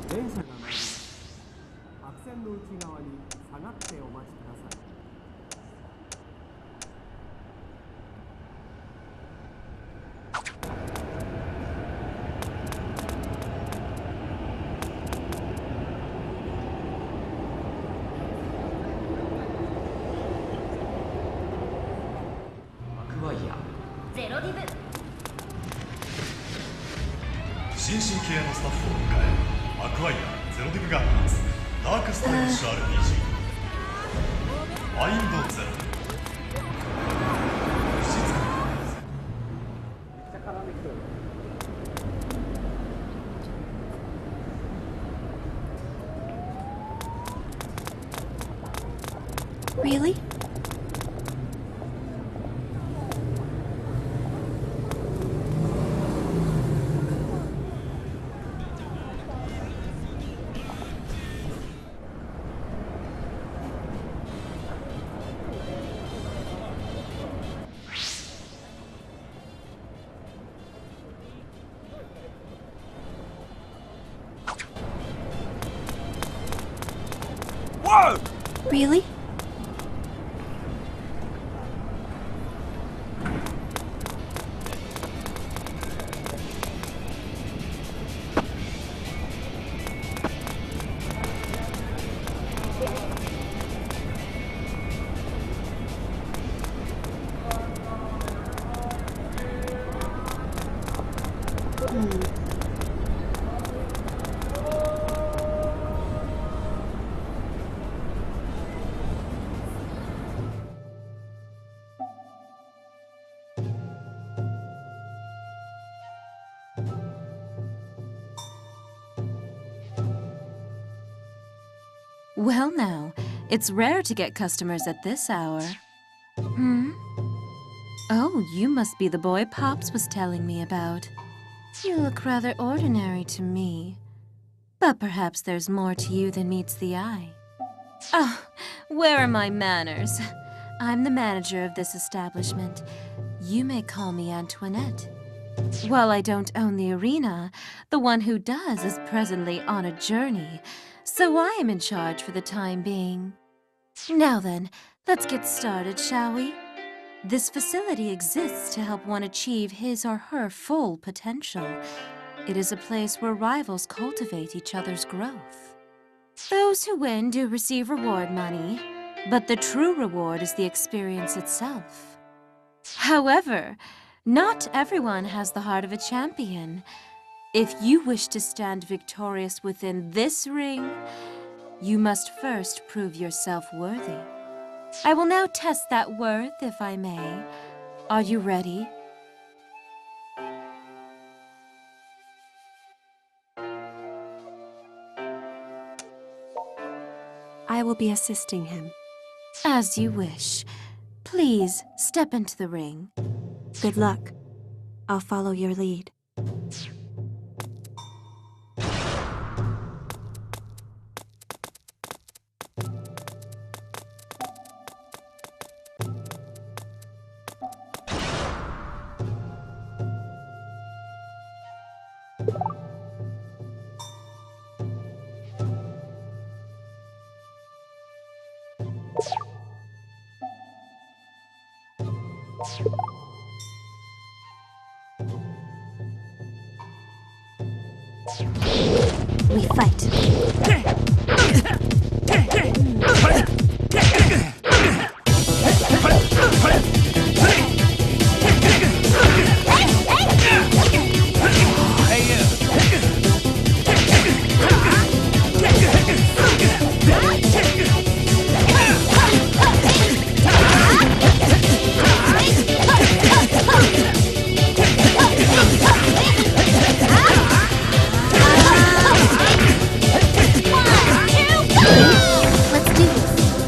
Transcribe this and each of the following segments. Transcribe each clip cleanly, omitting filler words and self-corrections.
電車が参り、白線の内側に下がってお待ちください。ゼロディブ新進気鋭のスタッフを迎え、アクワイアゼロディブが放つダークスタイリッシュ RPG マインドゼロ。Really? Whoa! Really? Well now, it's rare to get customers at this hour. Hmm? Oh, you must be the boy Pops was telling me about. You look rather ordinary to me. But perhaps there's more to you than meets the eye. Oh, where are my manners? I'm the manager of this establishment. You may call me Antoinette. While I don't own the arena, the one who does is presently on a journey, so I am in charge for the time being. Now then, let's get started, shall we? This facility exists to help one achieve his or her full potential. It is a place where rivals cultivate each other's growth. Those who win do receive reward money, but the true reward is the experience itself. However, not everyone has the heart of a champion. If you wish to stand victorious within this ring, you must first prove yourself worthy. I will now test that worth, if I may. Are you ready? I will be assisting him. As you wish. Please, step into the ring. Good luck. I'll follow your lead. We fight. Let's do this.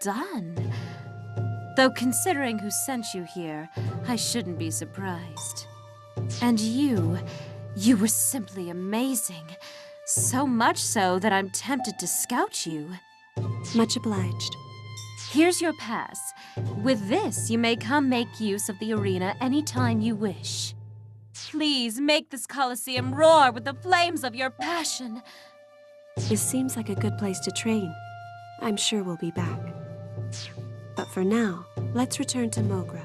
done. Though considering who sent you here, I shouldn't be surprised. And you were simply amazing. So much so that I'm tempted to scout you. Much obliged. Here's your pass. With this, you may come make use of the arena anytime you wish. Please make this Colosseum roar with the flames of your passion. This seems like a good place to train. I'm sure we'll be back. But for now, let's return to Mogra.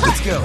Let's go.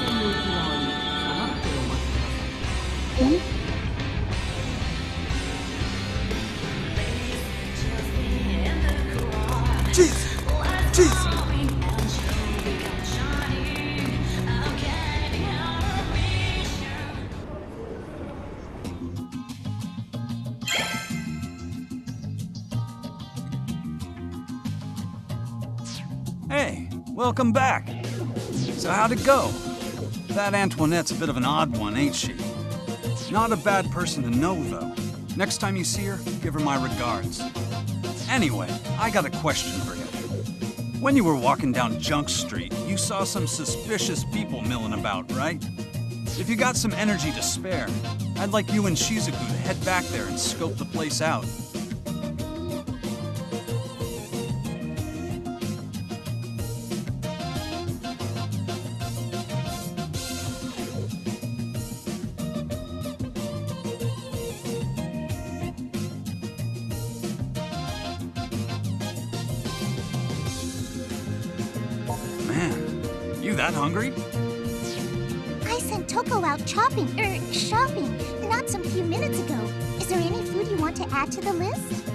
악센 놀 지나가니 사납게 오마시다. Jeez! Jeez! Hey, welcome back. So how'd it go? That Antoinette's a bit of an odd one, ain't she? Not a bad person to know, though. Next time you see her, give her my regards. Anyway, I got a question for you. When you were walking down Junk Street, you saw some suspicious people milling about, right? If you got some energy to spare, I'd like you and Shizuku to head back there and scope the place out. You that hungry? I sent Toko out shopping not some few minutes ago. Is there any food you want to add to the list?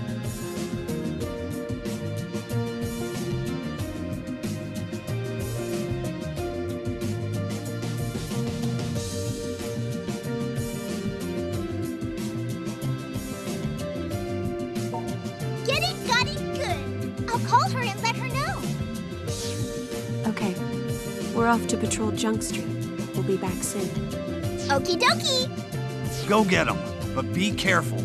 Get it, got it, good. I'll call her and let her know. Okay. We're off to patrol Junk Street. We'll be back soon. Okie dokie! Go get them, but be careful.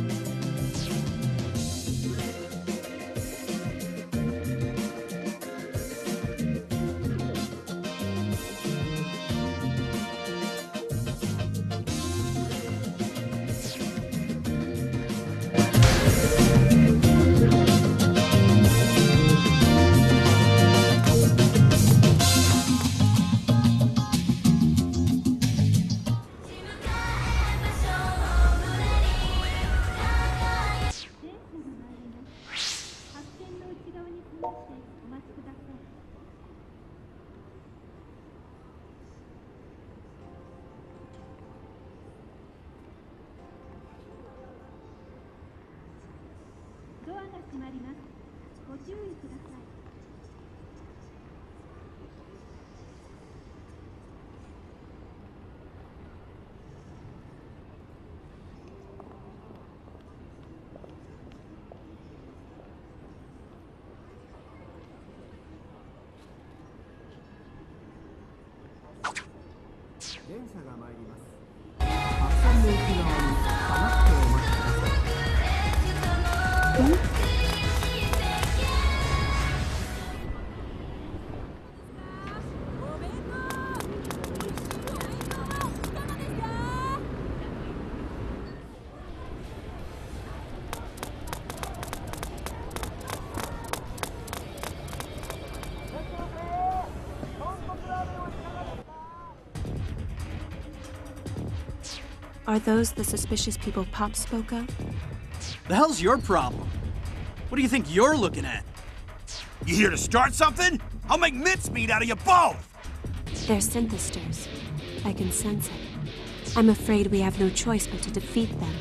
Are those the suspicious people Pop spoke of? The hell's your problem? What do you think you're looking at? You here to start something? I'll make mincemeat out of you both! They're synthesters. I can sense it. I'm afraid we have no choice but to defeat them.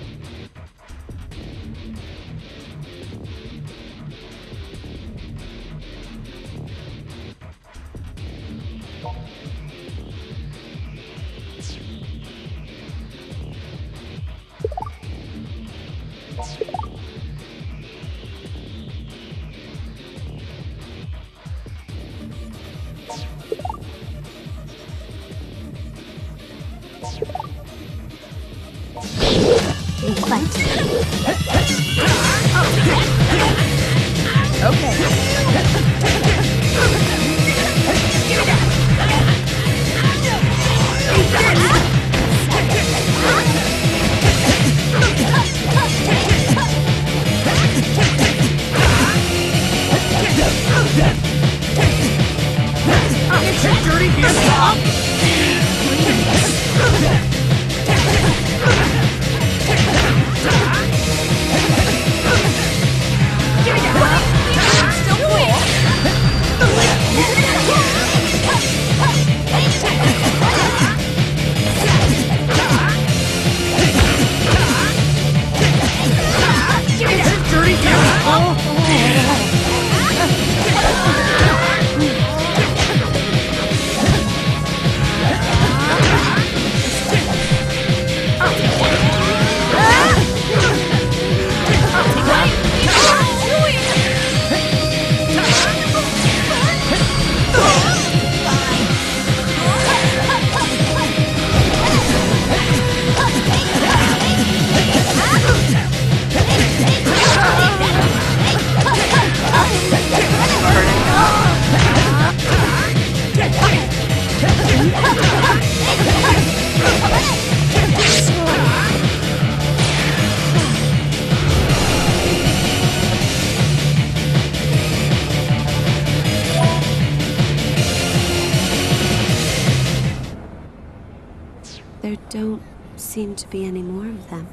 don't seem to be any more of them.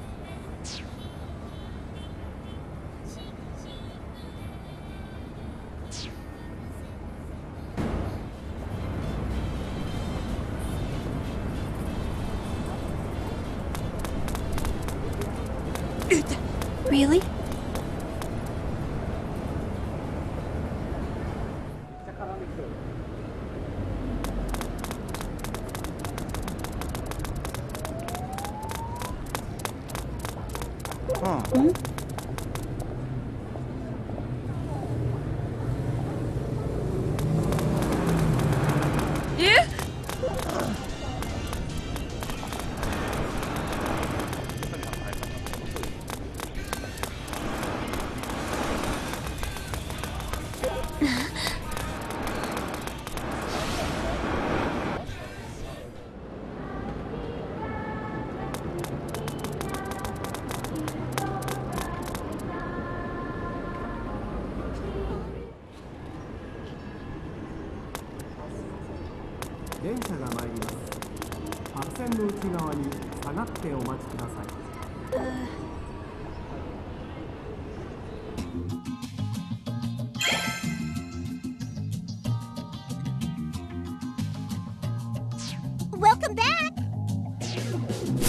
Really? Hmm? Yeah? Welcome back!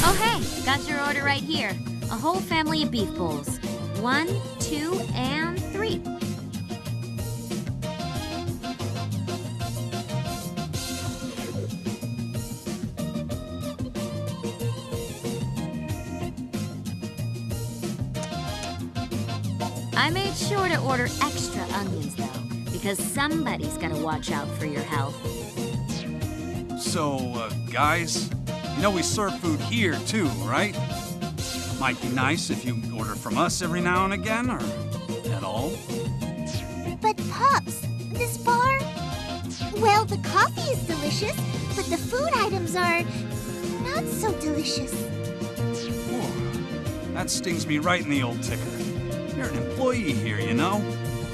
Oh hey, got your order right here. A whole family of beef bowls. 1, 2, and 3. I made sure to order extra onions though, because somebody's gotta watch out for your health. So, guys, you know we serve food here too, right? Might be nice if you order from us every now and again, or at all. But Pops, this bar... Well, the coffee is delicious, but the food items are not so delicious. Whew. That stings me right in the old ticker. You're an employee here, you know?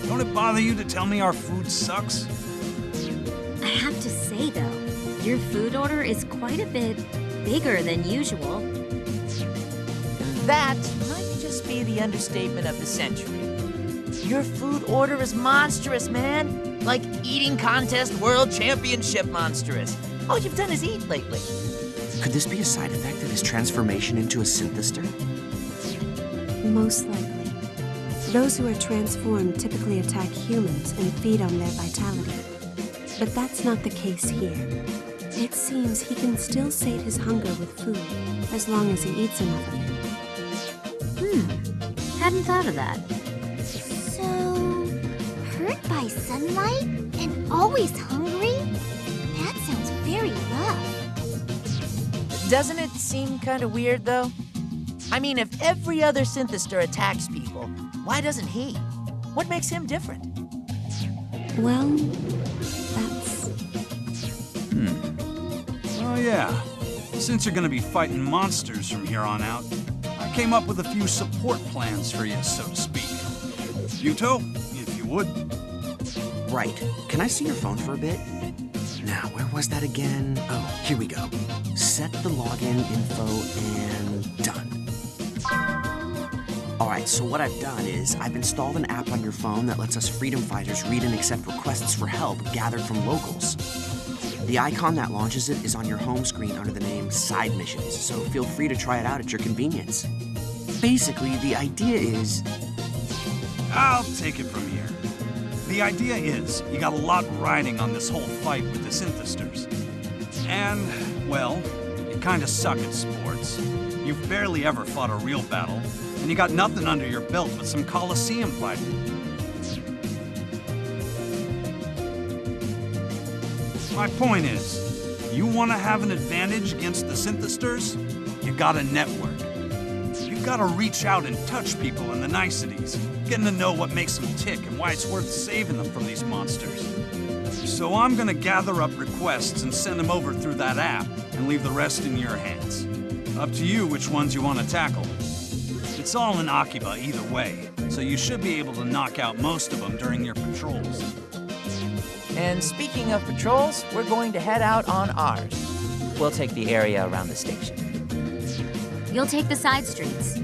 Don't it bother you to tell me our food sucks? I have to say though, your food order is quite a bit bigger than usual. That might just be the understatement of the century. Your food order is monstrous, man. Like eating contest world championship monstrous. All you've done is eat lately. Could this be a side effect of his transformation into a synthester? Most likely. Those who are transformed typically attack humans and feed on their vitality. But that's not the case here. It seems he can still sate his hunger with food, as long as he eats enough of it. Hadn't thought of that. So... hurt by sunlight and always hungry? That sounds very rough. Doesn't it seem kind of weird, though? I mean, if every other synthester attacks people, why doesn't he? What makes him different? Well, that's... Oh yeah. Since you're gonna be fighting monsters from here on out, I came up with a few support plans for you, so to speak. Yuto, if you would. Right. Can I see your phone for a bit? Now, where was that again? Oh, here we go. Set the login info and done. Alright, so what I've done is I've installed an app on your phone that lets us freedom fighters read and accept requests for help gathered from locals. The icon that launches it is on your home screen under the name Side Missions, so feel free to try it out at your convenience. Basically, the idea is... I'll take it from here. The idea is, you got a lot riding on this whole fight with the synthesters. And, well, you kinda suck at sports. You've barely ever fought a real battle, and you got nothing under your belt but some Coliseum fighting. My point is, you want to have an advantage against the synthesters? You gotta network. You gotta reach out and touch people in the niceties, getting to know what makes them tick and why it's worth saving them from these monsters. So I'm gonna gather up requests and send them over through that app, and leave the rest in your hands. Up to you which ones you want to tackle. It's all in Akiba either way, so you should be able to knock out most of them during your patrols. And speaking of patrols, we're going to head out on ours. We'll take the area around the station. You'll take the side streets.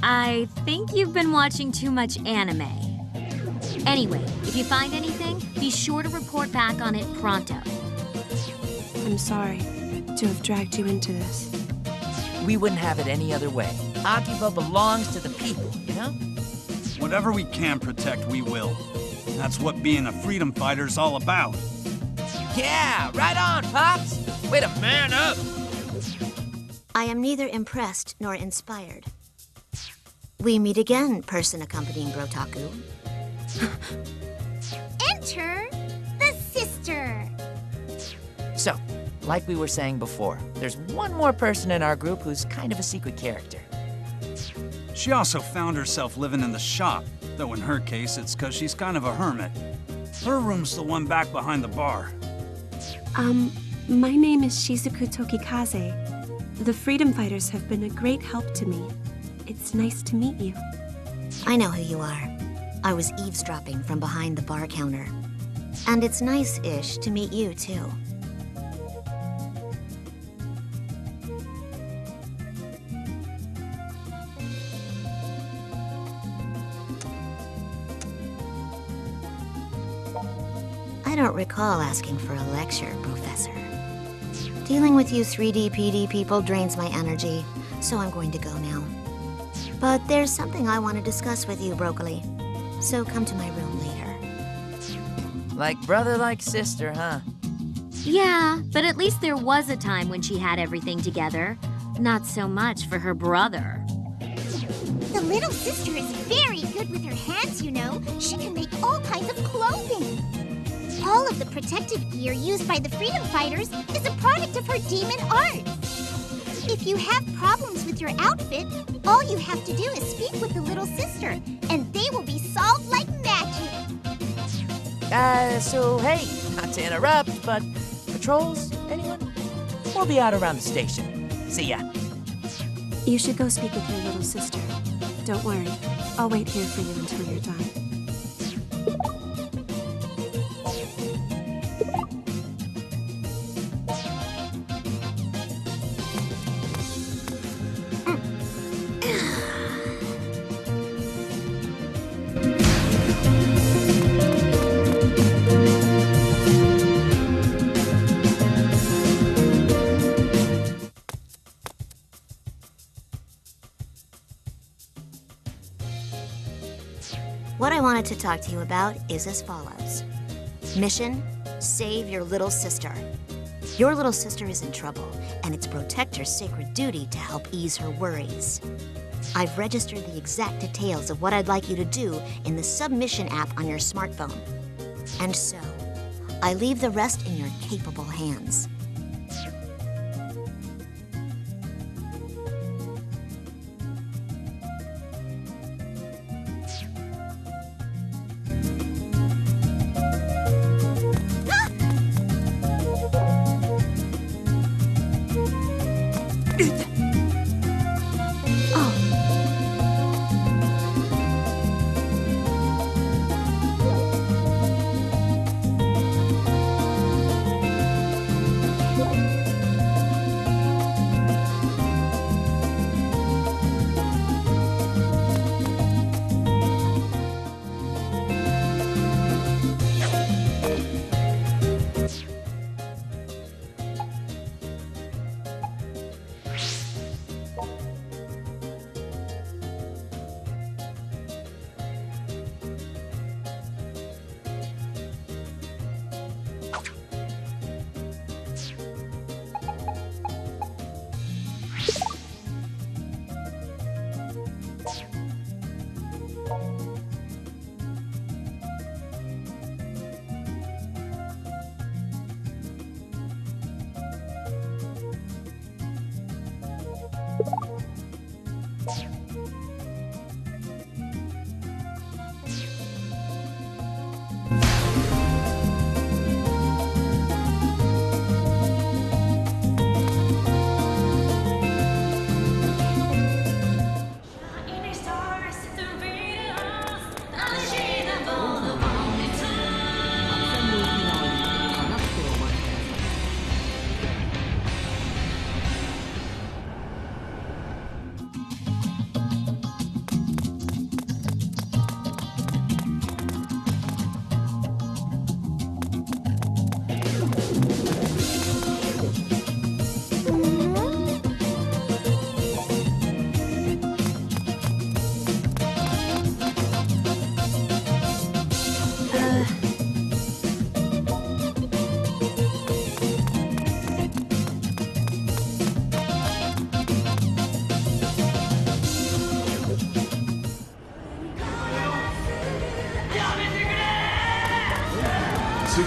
I think you've been watching too much anime. Anyway, if you find anything, be sure to report back on it pronto. I'm sorry to have dragged you into this. We wouldn't have it any other way. Akiba belongs to the people, you know? Whatever we can protect, we will. That's what being a freedom fighter's all about. Yeah, right on, Pops! Way to man up! I am neither impressed nor inspired. We meet again, person accompanying Brotaku. Enter the sister! So, like we were saying before, there's one more person in our group who's kind of a secret character. She also found herself living in the shop, though in her case, it's because she's kind of a hermit. Her room's the one back behind the bar. My name is Shizuku Tokikaze. The freedom fighters have been a great help to me. It's nice to meet you. I know who you are. I was eavesdropping from behind the bar counter. And it's nice-ish to meet you, too. I don't recall asking for a lecture, Professor. Dealing with you 3D PD people drains my energy, so I'm going to go now. But there's something I want to discuss with you, Broccoli. So come to my room later. Like brother, like sister, huh? Yeah, but at least there was a time when she had everything together. Not so much for her brother. The little sister is very good with her hands, you know. She can make all kinds of clothing. All of the protective gear used by the freedom fighters is a product of her demon art. If you have problems with your outfit, all you have to do is speak with the little sister, and they will be solved like magic. So hey, not to interrupt, but patrols, anyone? We'll be out around the station. See ya. You should go speak with your little sister. Don't worry, I'll wait here for you until you're done. What I wanted to talk to you about is as follows. Mission, save your little sister. Your little sister is in trouble, and it's Protector's sacred duty to help ease her worries. I've registered the exact details of what I'd like you to do in the submission app on your smartphone. And so, I leave the rest in your capable hands.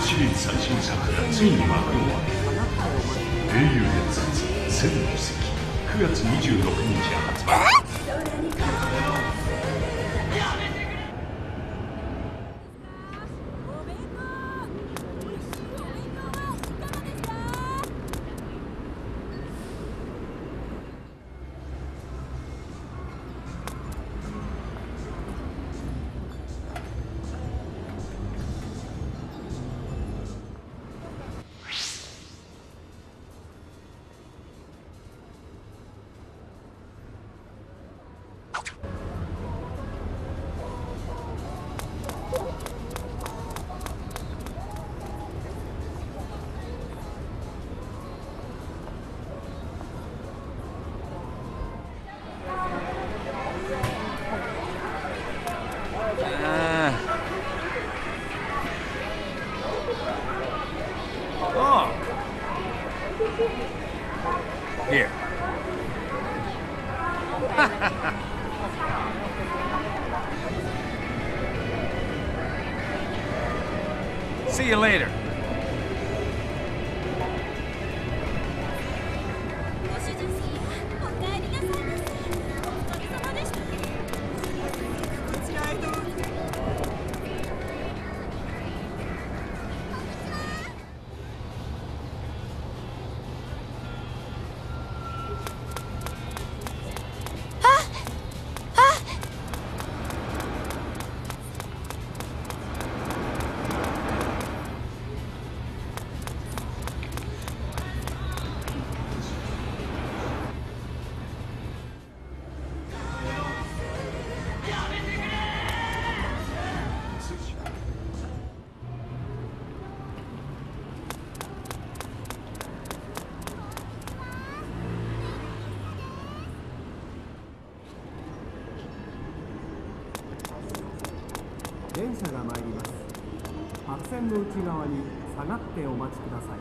シリーズ最新作がついに幕を開ける。英雄伝説千の奇跡9月26日発売。Here. See you later.電車が参ります。白線の内側に下がってお待ちください。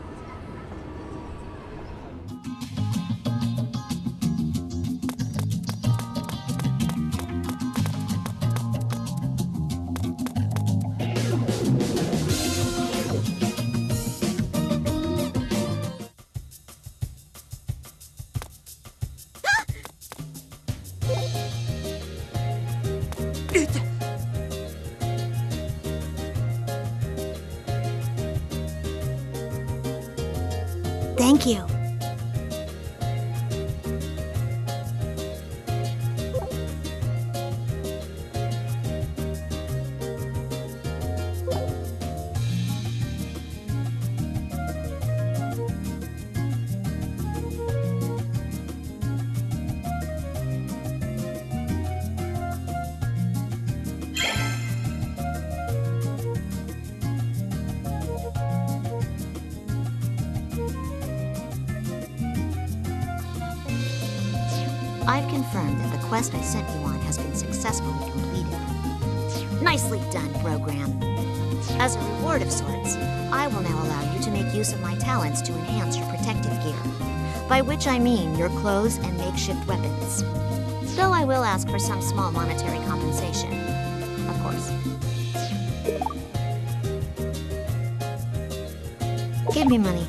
Thank you. I've confirmed that the quest I sent you on has been successfully completed. Nicely done, program. As a reward of sorts, I will now allow you to make use of my talents to enhance your protective gear, by which I mean your clothes and makeshift weapons. Though I will ask for some small monetary compensation, of course. Give me money.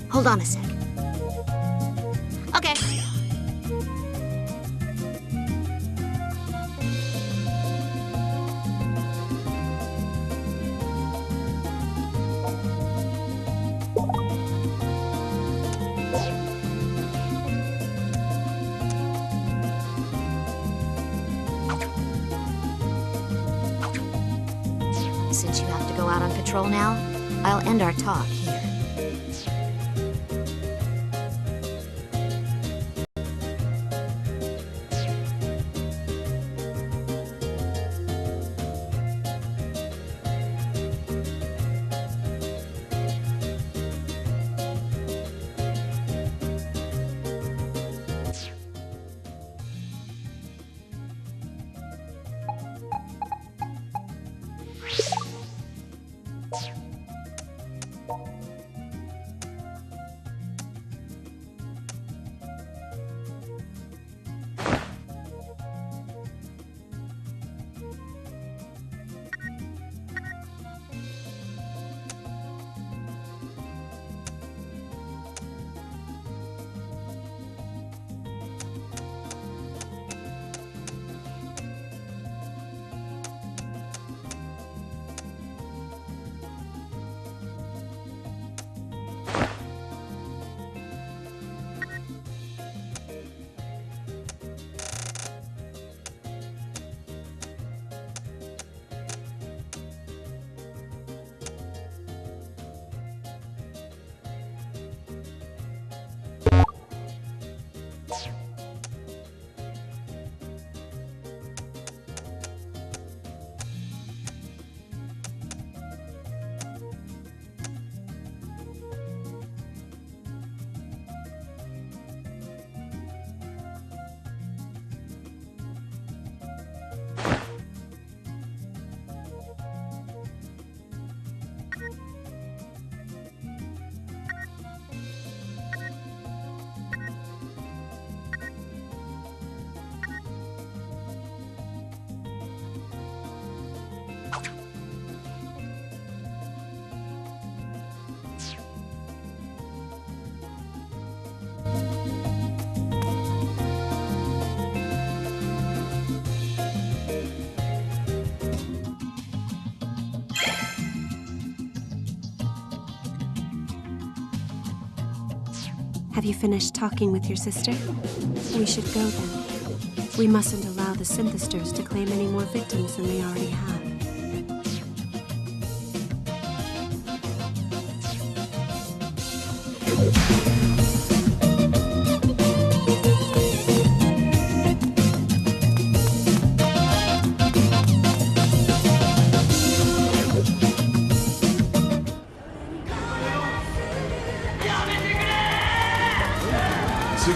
Hold on a sec. Okay. Since you have to go out on patrol now, I'll end our talk here. Have you finished talking with your sister? We should go then. We mustn't allow the synthesters to claim any more victims than they already have.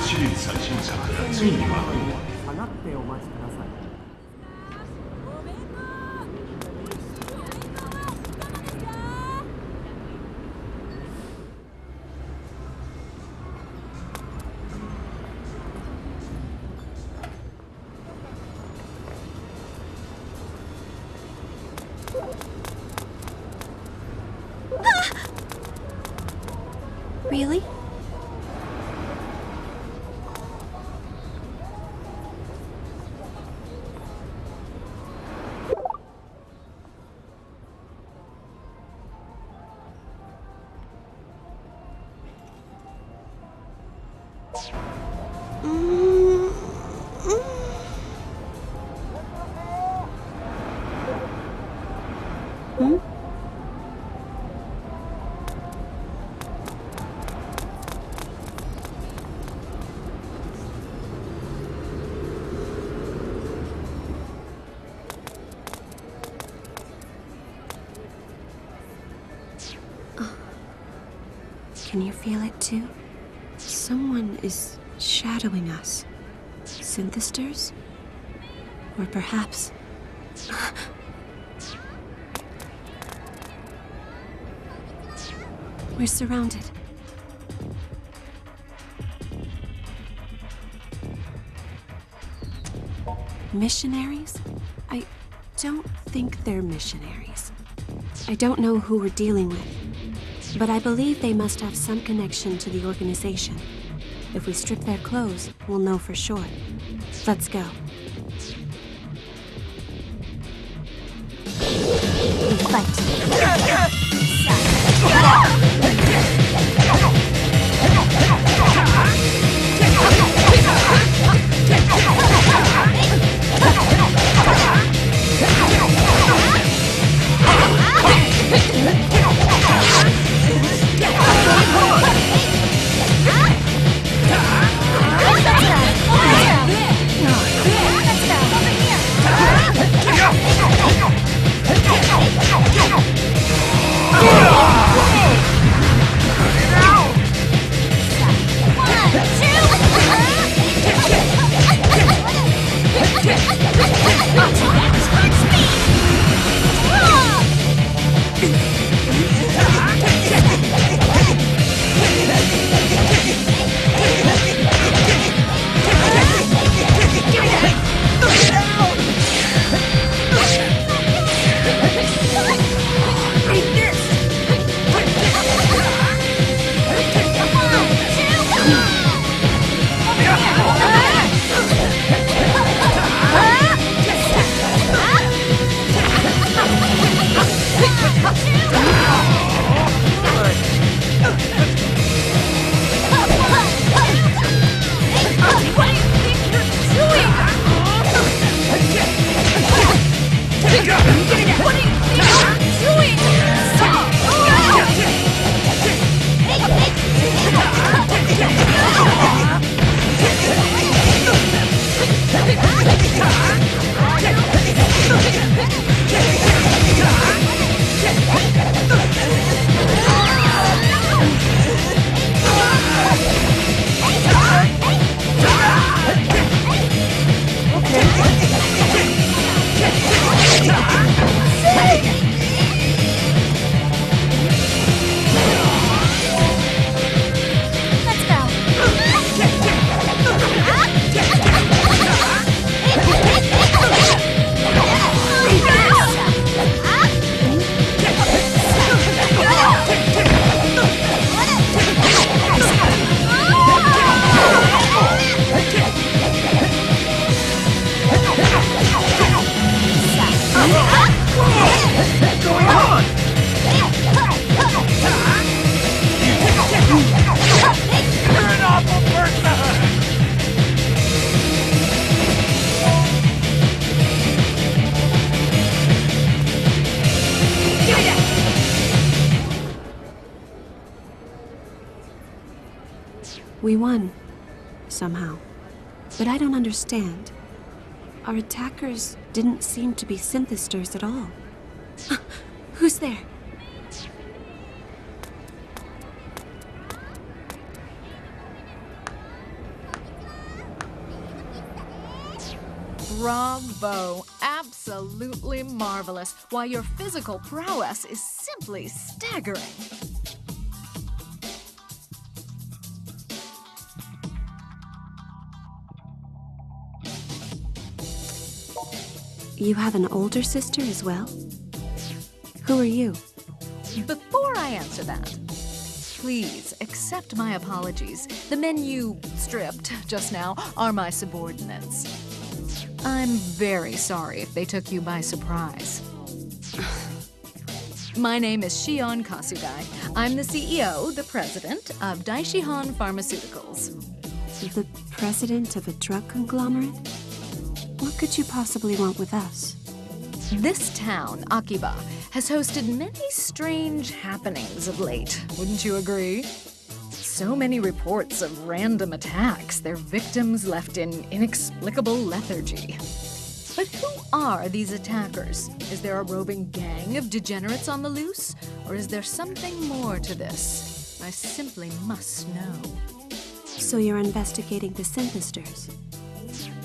シリーズ最新作がついに幕を開け下がってお待ちください。Really? Can you feel it too? Someone is shadowing us. Synthesters? Or perhaps... We're surrounded. Missionaries? I don't think they're missionaries. I don't know who we're dealing with, but I believe they must have some connection to the organization. If we strip their clothes, we'll know for sure. Let's go. We fight. We won, somehow. But I don't understand. Our attackers didn't seem to be synthesters at all. Who's there? Bravo! Absolutely marvelous. Why, your physical prowess is simply staggering. You have an older sister as well? Who are you? Before I answer that, please accept my apologies. The men you stripped just now are my subordinates. I'm very sorry if they took you by surprise. My name is Shion Kasugai. I'm the CEO, the president of Daishihan Pharmaceuticals. The president of a drug conglomerate? What could you possibly want with us? This town, Akiba, has hosted many strange happenings of late, wouldn't you agree? So many reports of random attacks, their victims left in inexplicable lethargy. But who are these attackers? Is there a roving gang of degenerates on the loose? Or is there something more to this? I simply must know. So you're investigating the synthesters?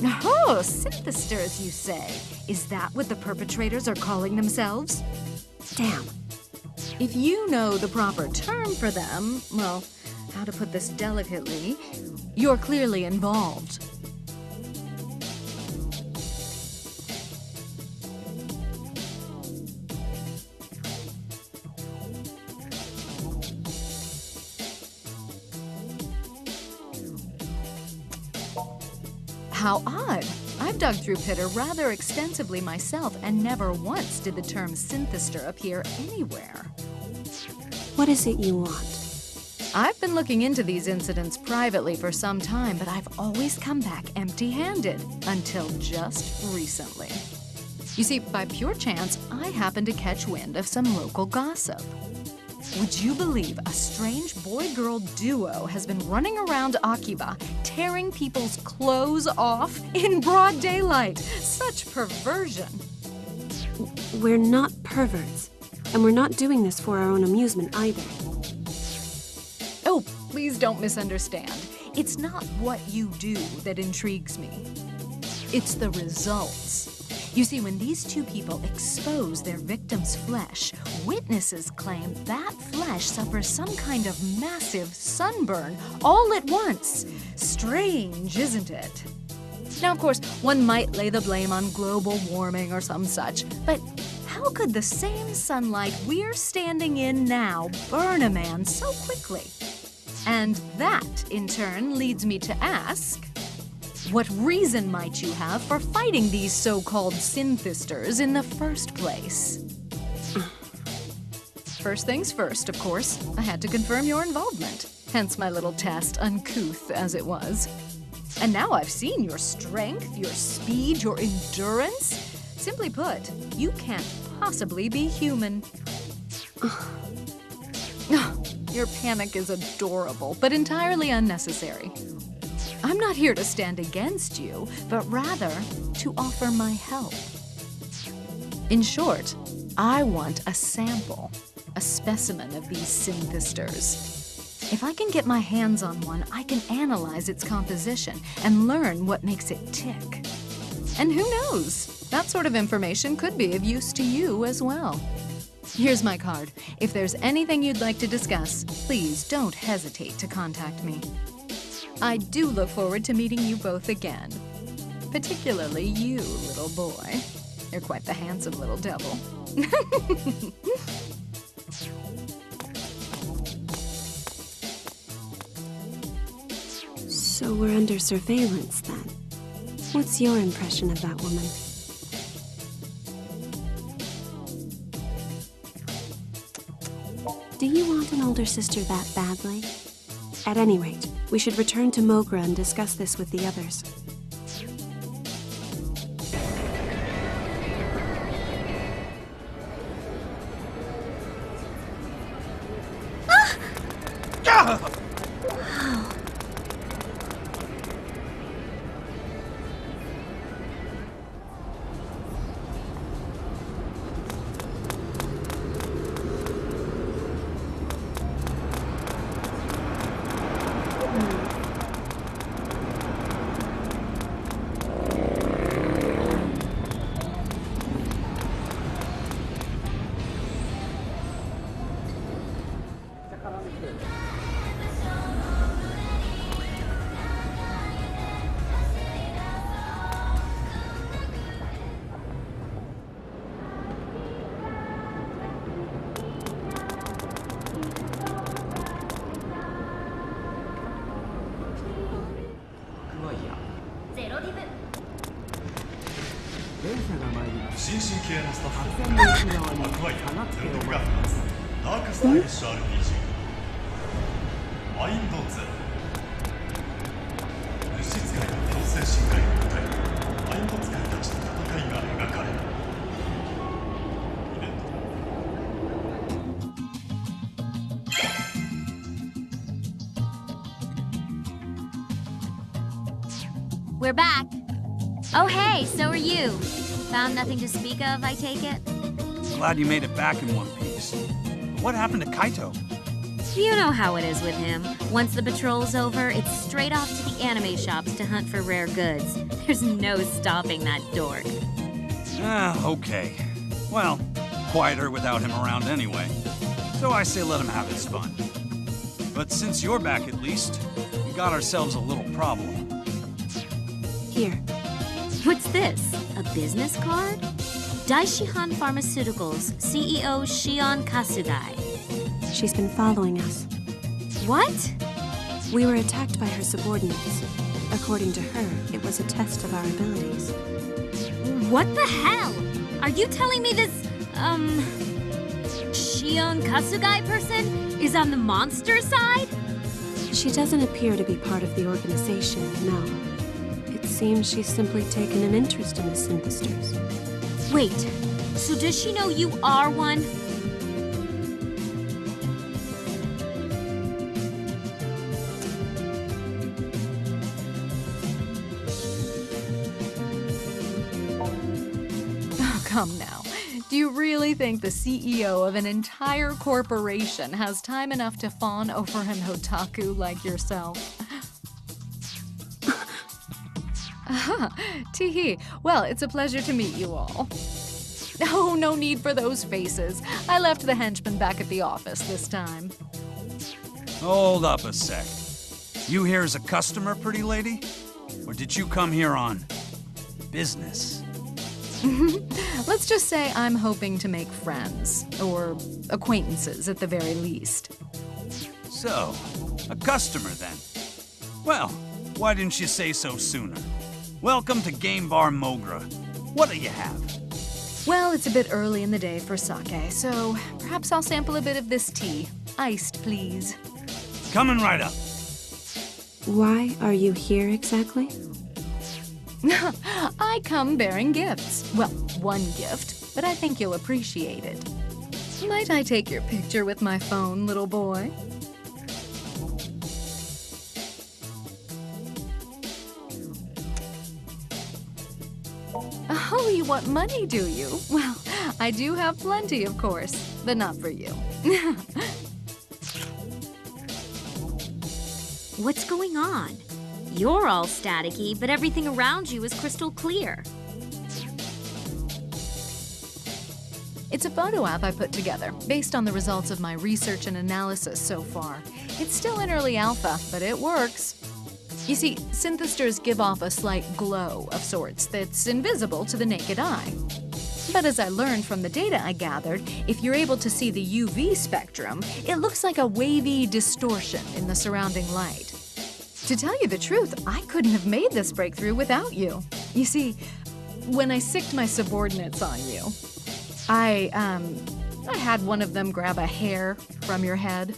Oh, synthesters, you say? Is that what the perpetrators are calling themselves? Damn. If you know the proper term for them, well, how to put this delicately, you're clearly involved. How odd. I've dug through Pitter rather extensively myself, and never once did the term synthester appear anywhere. What is it you want? I've been looking into these incidents privately for some time, but I've always come back empty-handed, until just recently. You see, by pure chance, I happened to catch wind of some local gossip. Would you believe a strange boy-girl duo has been running around Akiba, tearing people's clothes off in broad daylight? Such perversion. We're not perverts, and we're not doing this for our own amusement either. Oh, please don't misunderstand. It's not what you do that intrigues me. It's the results. You see, when these two people expose their victim's flesh, witnesses claim that flesh suffers some kind of massive sunburn all at once. Strange, isn't it? Now, of course, one might lay the blame on global warming or some such, but how could the same sunlight we're standing in now burn a man so quickly? And that, in turn, leads me to ask, what reason might you have for fighting these so-called synthesters in the first place? First things first, of course. I had to confirm your involvement. Hence my little test, uncouth as it was. And now I've seen your strength, your speed, your endurance. Simply put, you can't possibly be human. Your panic is adorable, but entirely unnecessary. I'm not here to stand against you, but rather to offer my help. In short, I want a sample, a specimen of these synthesters. If I can get my hands on one, I can analyze its composition and learn what makes it tick. And who knows, that sort of information could be of use to you as well. Here's my card. If there's anything you'd like to discuss, please don't hesitate to contact me. I do look forward to meeting you both again. Particularly you, little boy. You're quite the handsome little devil. So we're under surveillance, then. What's your impression of that woman? Do you want an older sister that badly? At any rate, we should return to Mogra and discuss this with the others. We're back. Oh, hey, so are you. Found nothing to speak of, I take it? Glad you made it back in one piece. But what happened to Kaito? You know how it is with him. Once the patrol's over, it's straight off to the anime shops to hunt for rare goods. There's no stopping that dork. Okay. Well, quieter without him around anyway. So I say let him have his fun. But since you're back at least, we got ourselves a little problem. Here. What's this? A business card? Daishihan Pharmaceuticals, CEO Shion Kasugai. She's been following us. What? We were attacked by her subordinates. According to her, it was a test of our abilities. What the hell? Are you telling me this, Shion Kasugai person is on the monster side? She doesn't appear to be part of the organization, no. It seems she's simply taken an interest in the synthesters. Wait, so does she know you are one? Oh, come now. Do you really think the CEO of an entire corporation has time enough to fawn over an otaku like yourself? Teehee. Well, it's a pleasure to meet you all. Oh, no need for those faces. I left the henchman back at the office this time. Hold up a sec. You here as a customer, pretty lady? Or did you come here on business? Let's just say I'm hoping to make friends, or acquaintances at the very least. So, a customer then. Well, why didn't you say so sooner? Welcome to Game Bar Mogra. What do you have? Well, it's a bit early in the day for sake, so perhaps I'll sample a bit of this tea. Iced, please. Coming right up. Why are you here exactly? I come bearing gifts. Well, one gift, but I think you'll appreciate it. Might I take your picture with my phone, little boy? Oh, you want money, do you? Well, I do have plenty, of course, but not for you. What's going on? You're all staticky, but everything around you is crystal clear. It's a photo app I put together, based on the results of my research and analysis so far. It's still in early alpha, but it works. You see, synthesters give off a slight glow of sorts that's invisible to the naked eye. But as I learned from the data I gathered, if you're able to see the UV spectrum, it looks like a wavy distortion in the surrounding light. To tell you the truth, I couldn't have made this breakthrough without you. You see, when I sicked my subordinates on you, I had one of them grab a hair from your head.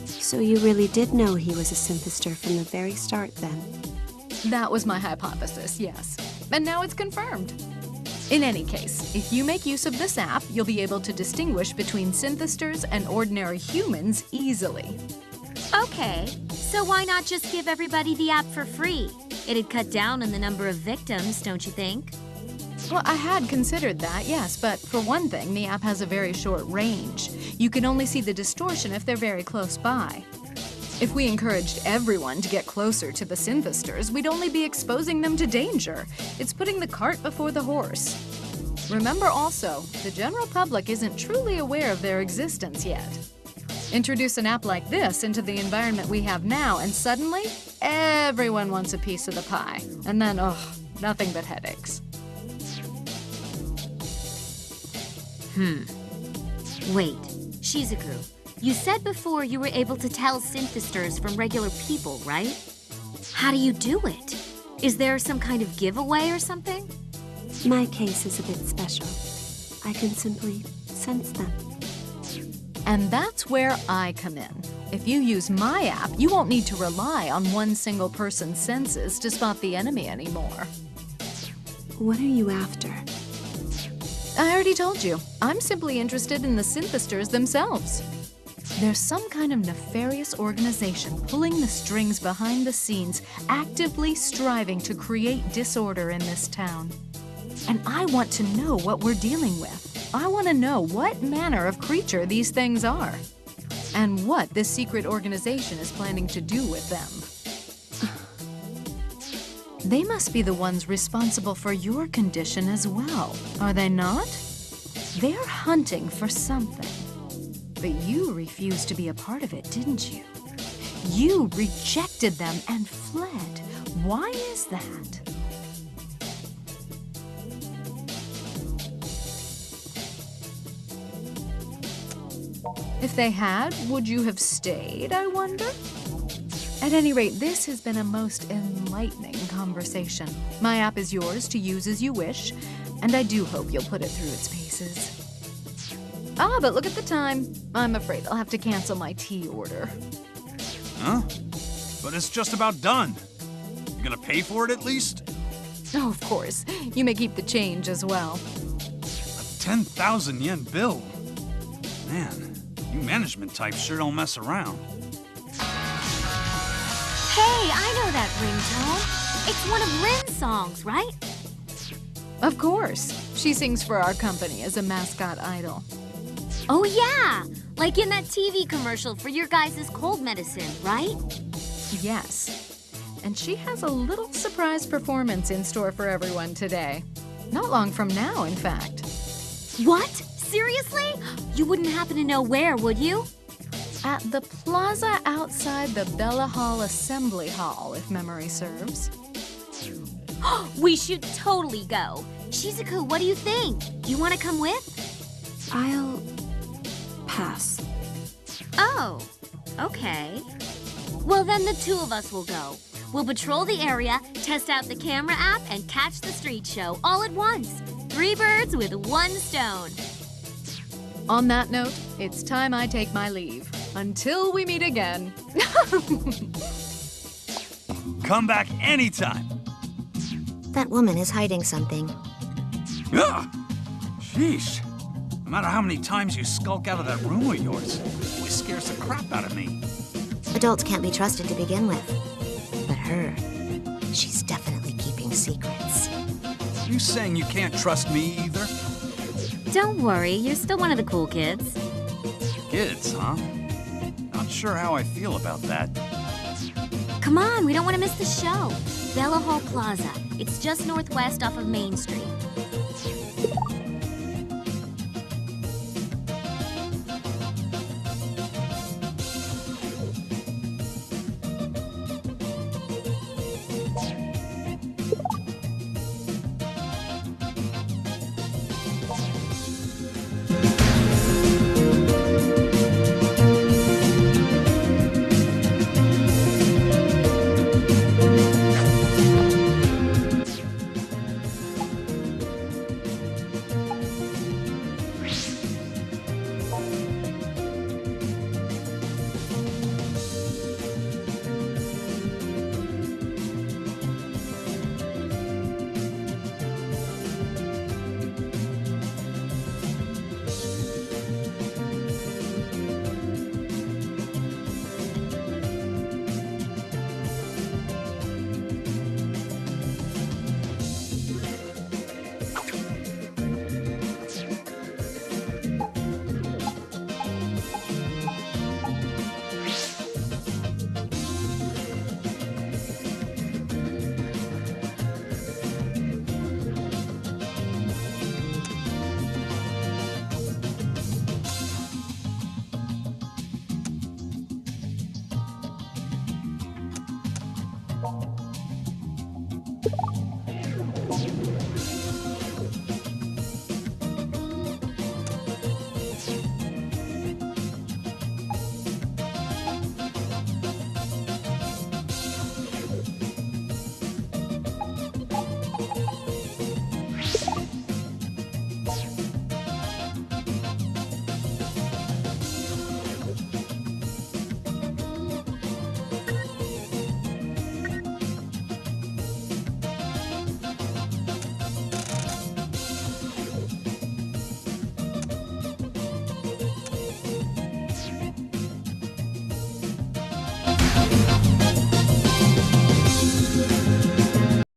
So you really did know he was a synthester from the very start, then? That was my hypothesis, yes. And now it's confirmed. In any case, if you make use of this app, you'll be able to distinguish between synthesters and ordinary humans easily. Okay, so why not just give everybody the app for free? It'd cut down on the number of victims, don't you think? Well, I had considered that, yes, but for one thing, the app has a very short range. You can only see the distortion if they're very close by. If we encouraged everyone to get closer to the synthesters, we'd only be exposing them to danger. It's putting the cart before the horse. Remember also, the general public isn't truly aware of their existence yet. Introduce an app like this into the environment we have now, and suddenly, everyone wants a piece of the pie. And then, nothing but headaches. Wait, Shizuku, you said before you were able to tell synthesters from regular people, right? How do you do it? Is there some kind of giveaway or something? My case is a bit special. I can simply sense them. And that's where I come in. If you use my app, you won't need to rely on one single person's senses to spot the enemy anymore. What are you after? I already told you. I'm simply interested in the synthesters themselves. There's some kind of nefarious organization pulling the strings behind the scenes, actively striving to create disorder in this town. And I want to know what we're dealing with. I want to know what manner of creature these things are, and what this secret organization is planning to do with them. They must be the ones responsible for your condition as well, are they not? They're hunting for something. But you refused to be a part of it, didn't you? You rejected them and fled. Why is that? If they had, would you have stayed, I wonder? At any rate, this has been a most enlightening conversation. My app is yours to use as you wish, and I do hope you'll put it through its paces. Ah, but look at the time. I'm afraid I'll have to cancel my tea order. Huh? But it's just about done. You gonna pay for it at least? Oh, of course. You may keep the change as well. A 10,000 yen bill. Man, you management types sure don't mess around. Hey, I know that ringtone. It's one of Rin's songs, right? Of course. She sings for our company as a mascot idol. Oh, yeah! Like in that TV commercial for your guys' cold medicine, right? Yes. And she has a little surprise performance in store for everyone today. Not long from now, in fact. What? Seriously? You wouldn't happen to know where, would you? At the plaza outside the Bella Hall Assembly Hall, if memory serves. We should totally go. Shizuku, what do you think? Do you want to come with? I'll pass. Oh, okay. Well, then the two of us will go. We'll patrol the area, test out the camera app, and catch the street show all at once. 3 birds with 1 stone. On that note, it's time I take my leave. Until we meet again. Come back anytime. That woman is hiding something. Ugh! Sheesh. No matter how many times you skulk out of that room of yours, it always scares the crap out of me. Adults can't be trusted to begin with. But her, she's definitely keeping secrets. You saying you can't trust me either? Don't worry, you're still one of the cool kids. Kids, huh? Not sure how I feel about that. Come on, we don't want to miss the show. Bella Hall Plaza. It's just northwest off of Main Street.